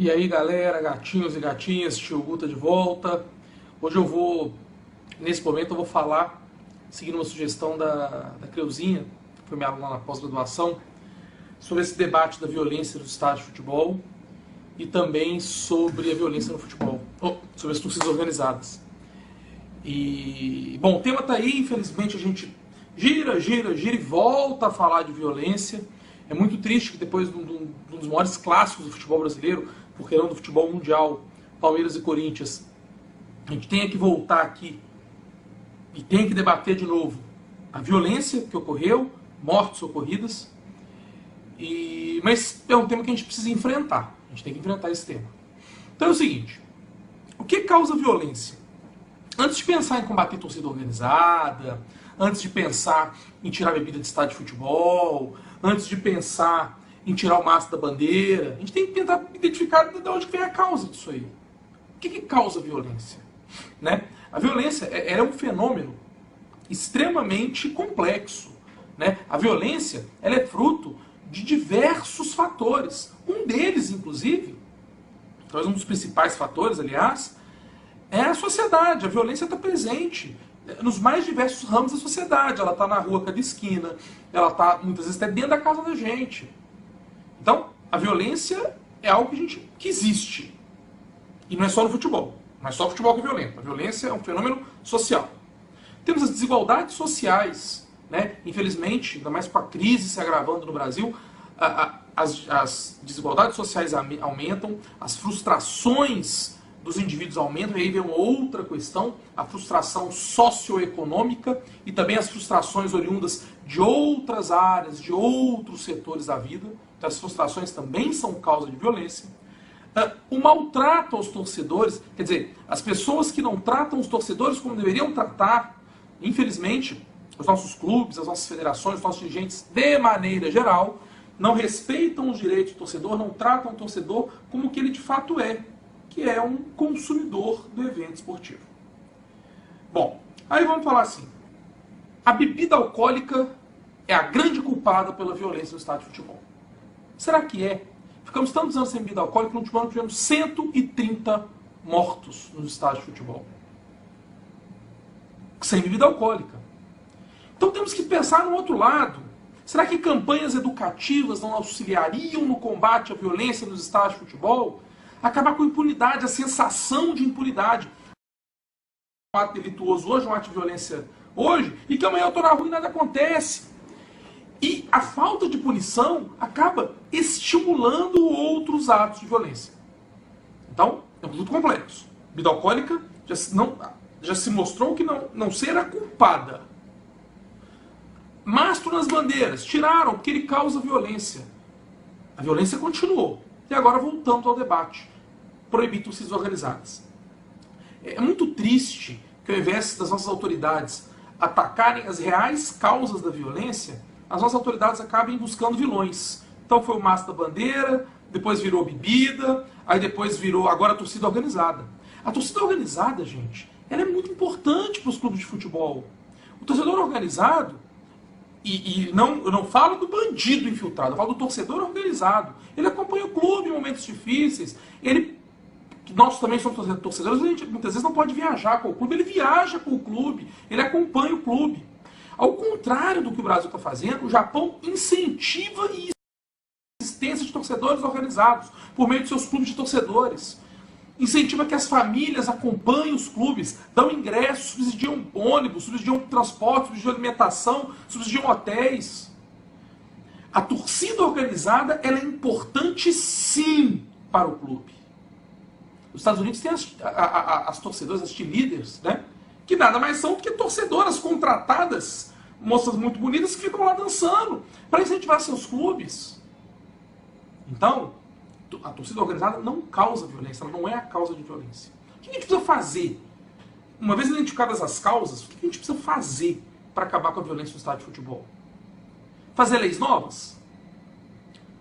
E aí galera, gatinhos e gatinhas, tio Guta de volta. Hoje nesse momento eu vou falar, seguindo uma sugestão da Creuzinha, que foi minha aluna na pós-graduação, sobre esse debate da violência nos estádios de futebol e também sobre a violência no futebol, sobre as torcidas organizadas. E, bom, o tema tá aí, infelizmente a gente gira e volta a falar de violência. É muito triste que depois de um dos maiores clássicos do futebol brasileiro, porque não do futebol mundial, Palmeiras e Corinthians, a gente tenha que voltar aqui e tenha que debater de novo a violência que ocorreu, mortes ocorridas, mas é um tema que a gente precisa enfrentar. A gente tem que enfrentar esse tema. Então é o seguinte, o que causa violência? Antes de pensar em combater torcida organizada, antes de pensar em tirar a bebida de estádio de futebol, antes de pensar em tirar o mastro da bandeira, a gente tem que tentar identificar de onde vem a causa disso aí. O que causa a violência? Né? A violência é um fenômeno extremamente complexo. Né? A violência ela é fruto de diversos fatores. Um deles, inclusive, talvez um dos principais fatores, aliás, é a sociedade. A violência está presente nos mais diversos ramos da sociedade. Ela está na rua cada esquina, ela está muitas vezes até dentro da casa da gente. Então, a violência é algo que existe. E não é só no futebol. Não é só o futebol que é violento. A violência é um fenômeno social. Temos as desigualdades sociais. Né? Infelizmente, ainda mais com a crise se agravando no Brasil, as desigualdades sociais aumentam, as frustrações dos indivíduos aumentam, e aí vem uma outra questão, a frustração socioeconômica e também as frustrações oriundas de outras áreas, de outros setores da vida. Então as frustrações também são causa de violência. O maltrato aos torcedores, quer dizer, as pessoas que não tratam os torcedores como deveriam tratar, infelizmente, os nossos clubes, as nossas federações, os nossos dirigentes, de maneira geral, não respeitam os direitos do torcedor, não tratam o torcedor como o que ele de fato é, que é um consumidor do evento esportivo. Bom, aí vamos falar assim, a bebida alcoólica é a grande culpada pela violência no estádio de futebol. Será que é? Ficamos tantos anos sem bebida alcoólica, no último ano tivemos 130 mortos nos estádios de futebol. Sem bebida alcoólica. Então temos que pensar no outro lado. Será que campanhas educativas não auxiliariam no combate à violência nos estádios de futebol? Acabar com a impunidade, a sensação de impunidade. Um ato delituoso hoje, um ato de violência hoje, e que amanhã eu estou na rua e nada acontece. E a falta de punição acaba estimulando outros atos de violência. Então, é um produto complexo. Bebida alcoólica já se mostrou que não será culpada. Mastro nas bandeiras, tiraram porque ele causa violência. A violência continuou. E agora voltamos ao debate. Proibir torcidas organizadas. É muito triste que ao invés das nossas autoridades atacarem as reais causas da violência, as nossas autoridades acabem buscando vilões. Então foi o mastro da bandeira, depois virou bebida, aí depois virou agora a torcida organizada. A torcida organizada, gente, ela é muito importante para os clubes de futebol. O torcedor organizado, eu não falo do bandido infiltrado, eu falo do torcedor organizado. Ele acompanha o clube em momentos difíceis. Nós também somos torcedores, a gente muitas vezes não pode viajar com o clube, ele viaja com o clube, ele acompanha o clube. Ao contrário do que o Brasil está fazendo, o Japão incentiva a existência de torcedores organizados por meio de seus clubes de torcedores. Incentiva que as famílias acompanhem os clubes, dão ingressos, subsidiam ônibus, subsidiam transporte, subsidiam alimentação, subsidiam hotéis. A torcida organizada ela é importante sim para o clube. Os Estados Unidos têm as torcedoras, as cheerleaders, né? Que nada mais são do que torcedoras contratadas, moças muito bonitas que ficam lá dançando para incentivar seus clubes. Então, a torcida organizada não causa violência, ela não é a causa de violência. O que a gente precisa fazer? Uma vez identificadas as causas, o que a gente precisa fazer para acabar com a violência no estádio de futebol? Fazer leis novas?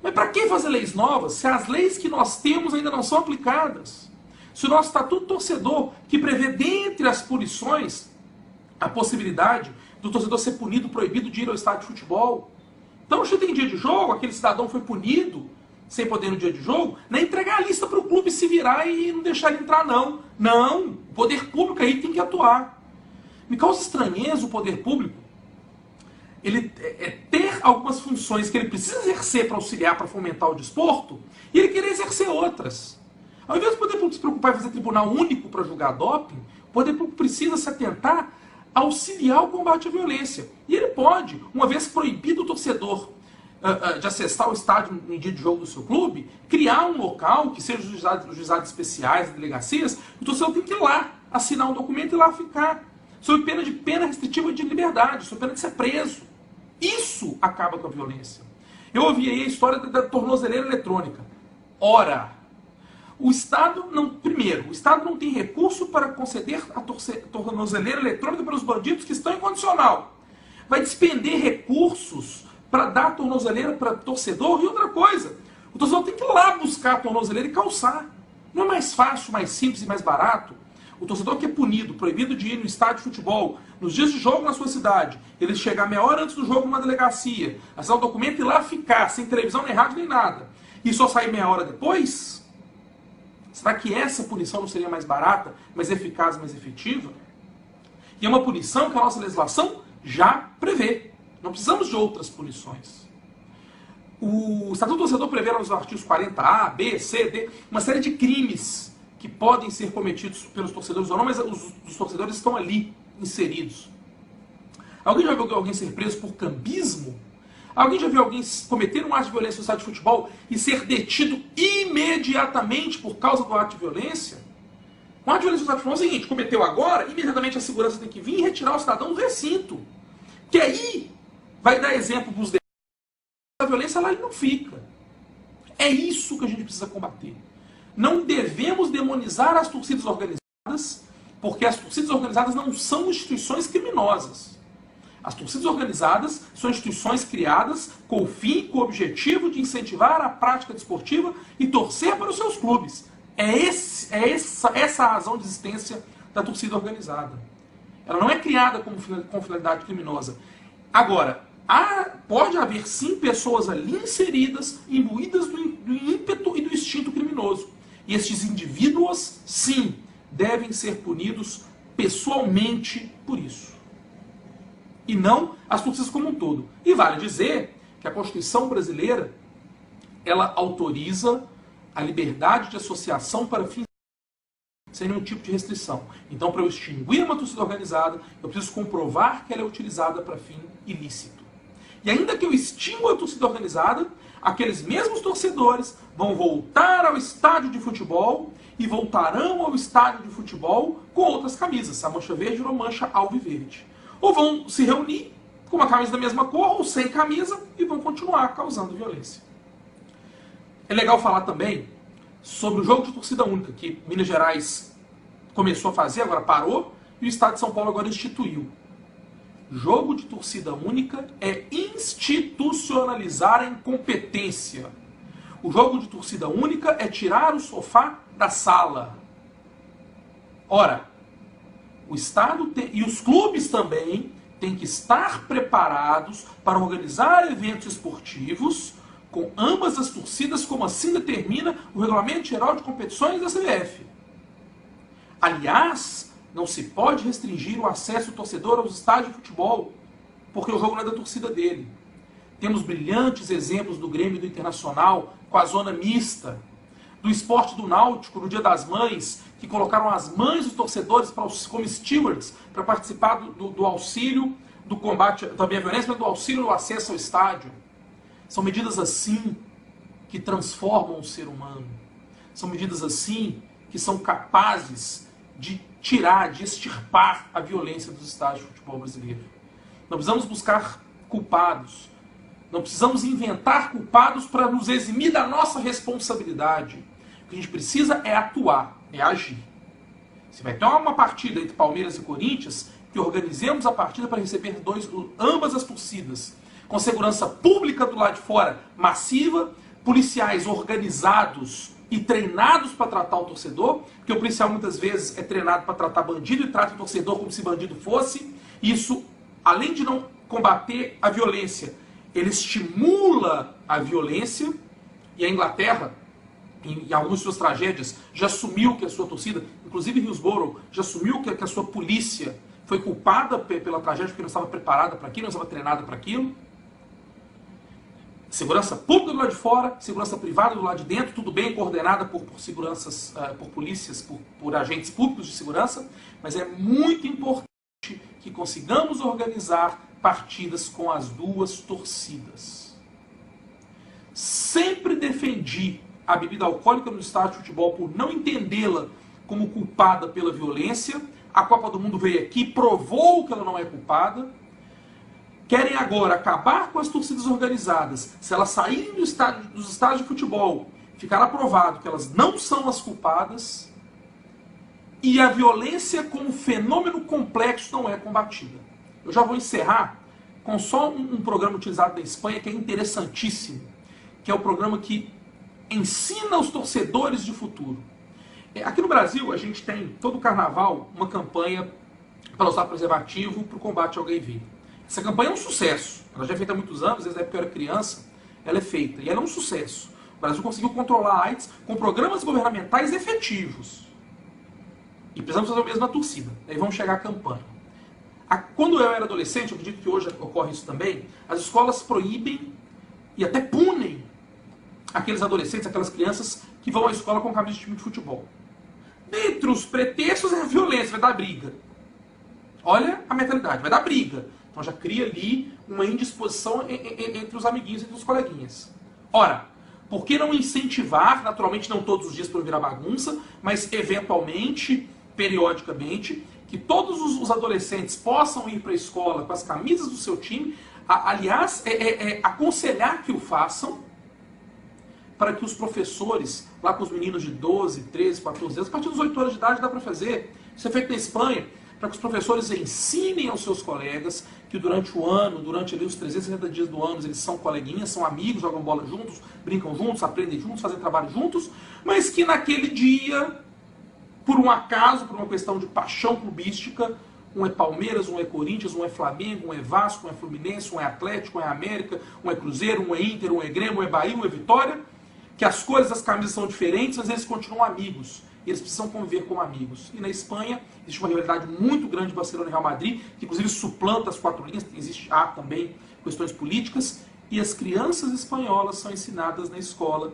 Mas para que fazer leis novas se as leis que nós temos ainda não são aplicadas? Se o nosso estatuto torcedor, que prevê dentre as punições a possibilidade do torcedor ser punido, proibido de ir ao estádio de futebol. Então, se tem dia de jogo, aquele cidadão foi punido, sem poder no dia de jogo, não é entregar a lista para o clube se virar e não deixar ele entrar, não. Não, o poder público aí tem que atuar. Me causa estranheza o poder público ele ter algumas funções que ele precisa exercer para auxiliar, para fomentar o desporto, e ele querer exercer outras. Ao invés do poder público se preocupar em fazer tribunal único para julgar doping, o poder público precisa se atentar a auxiliar o combate à violência. E ele pode, uma vez proibido o torcedor de acessar o estádio no dia de jogo do seu clube, criar um local, que seja os juizados especiais, as delegacias, o torcedor tem que ir lá, assinar um documento e ir lá ficar, sob pena restritiva de liberdade, sob pena de ser preso. Isso acaba com a violência. Eu ouvi aí a história da tornozeleira eletrônica. Ora, o Estado não tem recurso para conceder a tornozeleira eletrônica para os bandidos que estão em condicional. Vai despender recursos para dar a tornozeleira para torcedor e outra coisa. O torcedor tem que ir lá buscar a tornozeleira e calçar. Não é mais fácil, mais simples e mais barato? O torcedor que é punido, proibido de ir no estádio de futebol, nos dias de jogo na sua cidade, ele chegar meia hora antes do jogo numa delegacia, assinar o documento e ir lá ficar, sem televisão, nem rádio, nem nada, e só sair meia hora depois? Será que essa punição não seria mais barata, mais eficaz, mais efetiva? E é uma punição que a nossa legislação já prevê. Não precisamos de outras punições. O Estatuto do Torcedor prevê nos artigos 40A, B, C, D, uma série de crimes que podem ser cometidos pelos torcedores ou não, mas os torcedores estão ali, inseridos. Alguém já viu alguém ser preso por cambismo? Alguém já viu alguém cometer um ato de violência no estádio de futebol e ser detido imediatamente por causa do ato de violência? Um ato de violência no estádio de futebol é o seguinte: cometeu agora, imediatamente a segurança tem que vir e retirar o cidadão do recinto. Que aí vai dar exemplo para os demais. A violência lá não fica. É isso que a gente precisa combater. Não devemos demonizar as torcidas organizadas, porque as torcidas organizadas não são instituições criminosas. As torcidas organizadas são instituições criadas com o fim, com o objetivo de incentivar a prática desportiva e torcer para os seus clubes. É essa a razão de existência da torcida organizada. Ela não é criada com finalidade criminosa. Agora, pode haver sim pessoas ali inseridas, imbuídas do ímpeto e do instinto criminoso. E estes indivíduos, sim, devem ser punidos pessoalmente por isso. E não as torcidas como um todo. E vale dizer que a Constituição brasileira, ela autoriza a liberdade de associação para fins sem nenhum tipo de restrição. Então, para eu extinguir uma torcida organizada, eu preciso comprovar que ela é utilizada para fim ilícito. E ainda que eu extingua a torcida organizada, aqueles mesmos torcedores vão voltar ao estádio de futebol e voltarão ao estádio de futebol com outras camisas, a mancha verde ou a mancha alviverde. Ou vão se reunir com uma camisa da mesma cor ou sem camisa e vão continuar causando violência. É legal falar também sobre o jogo de torcida única, que Minas Gerais começou a fazer, agora parou, e o Estado de São Paulo agora instituiu. Jogo de torcida única é institucionalizar a incompetência. O jogo de torcida única é tirar o sofá da sala. Ora, o Estado e os clubes também têm que estar preparados para organizar eventos esportivos com ambas as torcidas, como assim determina o Regulamento Geral de Competições da CBF. Aliás, não se pode restringir o acesso do torcedor aos estádios de futebol, porque o jogo não é da torcida dele. Temos brilhantes exemplos do Grêmio e do Internacional com a zona mista, do esporte do Náutico no Dia das Mães, que colocaram as mães dos torcedores como stewards para participar do auxílio, do combate também à violência, mas do auxílio no acesso ao estádio. São medidas assim que transformam o ser humano. São medidas assim que são capazes de tirar, de extirpar a violência dos estádios de futebol brasileiro. Não precisamos buscar culpados. Não precisamos inventar culpados para nos eximir da nossa responsabilidade. O que a gente precisa é atuar, é agir. Se vai ter uma partida entre Palmeiras e Corinthians, que organizemos a partida para receber ambas as torcidas, com segurança pública do lado de fora, massiva, policiais organizados e treinados para tratar o torcedor, porque o policial muitas vezes é treinado para tratar bandido e trata o torcedor como se bandido fosse. Isso, além de não combater a violência, ele estimula a violência. E a Inglaterra, em algumas de suas tragédias, já assumiu que a sua torcida, inclusive Hillsborough, já assumiu que a sua polícia foi culpada pela tragédia porque não estava preparada para aquilo, não estava treinada para aquilo. Segurança pública do lado de fora, segurança privada do lado de dentro, tudo bem coordenada por seguranças, por polícias, por agentes públicos de segurança, mas é muito importante que consigamos organizar partidas com as duas torcidas. Sempre defendi a bebida alcoólica no estádio de futebol por não entendê-la como culpada pela violência. A Copa do Mundo veio aqui, provou que ela não é culpada. Querem agora acabar com as torcidas organizadas. Se elas saírem dos estádios de futebol, ficará provado que elas não são as culpadas e a violência como fenômeno complexo não é combatida. Eu já vou encerrar com só um programa utilizado na Espanha que é interessantíssimo, que é o programa que ensina os torcedores de futuro. Aqui no Brasil, a gente tem, todo carnaval, uma campanha para usar preservativo para o combate ao HIV. Essa campanha é um sucesso. Ela já é feita há muitos anos, desde a época que eu era criança, ela é feita. E ela é um sucesso. O Brasil conseguiu controlar a AIDS com programas governamentais efetivos. E precisamos fazer o mesmo na torcida. Aí vamos chegar à campanha. Quando eu era adolescente, eu acredito que hoje ocorre isso também, as escolas proíbem e até punem aqueles adolescentes, aquelas crianças que vão à escola com camisa de time de futebol. Dentre os pretextos é a violência, vai dar briga. Olha a mentalidade, vai dar briga. Então já cria ali uma indisposição entre os amiguinhos, entre os coleguinhas. Ora, por que não incentivar, naturalmente não todos os dias para não virar bagunça, mas eventualmente, periodicamente, que todos os adolescentes possam ir para a escola com as camisas do seu time, aliás, aconselhar que o façam, para que os professores, lá com os meninos de 12, 13, 14 anos, a partir dos 8 anos de idade dá para fazer. Isso é feito na Espanha, para que os professores ensinem aos seus colegas que durante o ano, durante ali os 360 dias do ano, eles são coleguinhas, são amigos, jogam bola juntos, brincam juntos, aprendem juntos, fazem trabalho juntos, mas que naquele dia, por um acaso, por uma questão de paixão clubística, um é Palmeiras, um é Corinthians, um é Flamengo, um é Vasco, um é Fluminense, um é Atlético, um é América, um é Cruzeiro, um é Inter, um é Grêmio, um é Bahia, um é Vitória, que as cores das camisas são diferentes, mas eles continuam amigos. E eles precisam conviver como amigos. E na Espanha existe uma rivalidade muito grande de Barcelona e Real Madrid, que inclusive suplanta as 4 linhas, há também questões políticas, e as crianças espanholas são ensinadas na escola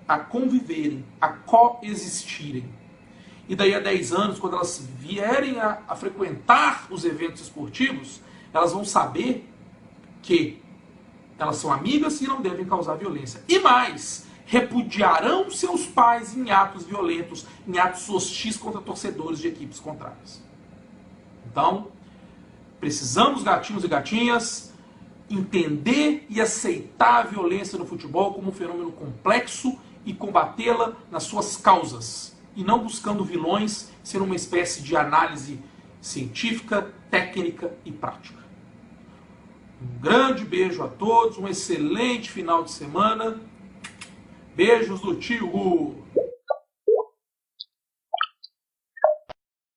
a conviverem, a coexistirem. E daí a 10 anos, quando elas vierem a frequentar os eventos esportivos, elas vão saber que elas são amigas e não devem causar violência. E mais, repudiarão seus pais em atos violentos, em atos hostis contra torcedores de equipes contrárias. Então, precisamos, gatinhos e gatinhas, entender e aceitar a violência no futebol como um fenômeno complexo e combatê-la nas suas causas, e não buscando vilões, ser uma espécie de análise científica, técnica e prática. Um grande beijo a todos, um excelente final de semana. Beijos do tio Gu.